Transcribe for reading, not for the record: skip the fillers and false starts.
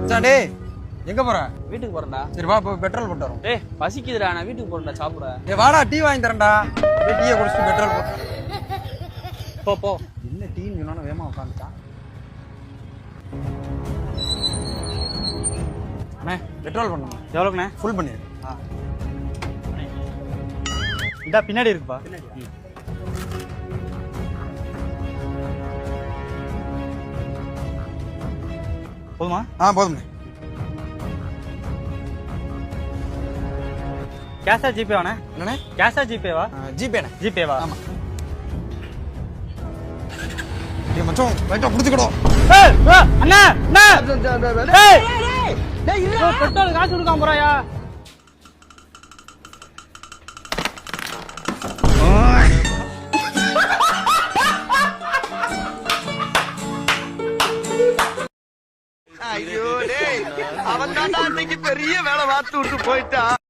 மச்சான் டேய் எங்க போற? வீட்டுக்கு போறேன்டா. சரி வா போய் பெட்ரோல் போட்டு வரோம். டேய் பசிக்குதுடா, நான் வீட்டுக்கு போறேன்டா சாப்பிட. ஏய் வாடா டீ வாங்கி தரேன்டா. டேய் டீயை குடிச்சிட்டு பெட்ரோல் போட்டு போ போ. என்ன டீன்னு சொன்னா வேகமா உட்காந்துட்டான். அண்ணே பெட்ரோல் பண்ணுங்க. எவ்வளோக்குண்ணே? ஃபுல் பண்ணிடு. இதா பின்னாடி இருக்குப்பா. போதுமா? போதும்ண்ணே. கேஷா ஜிபேவாண்ணே? என்னண்ணே? கேஷா ஜிபேவா? ஜிபேண்ணே. ஜிபேவா? ஆமா. டேய் மச்சான் ரைட்டா புடிச்சுக்கடா. அண்ணா அண்ணா டேய் டேய் இல்ல பெட்ரோல் காசு கொடுக்காம போறாயா? ஐயோ டேய் அவன் தான் அன்னைக்கு பெரிய வேலை பார்த்து விட்டு போயிட்டான்.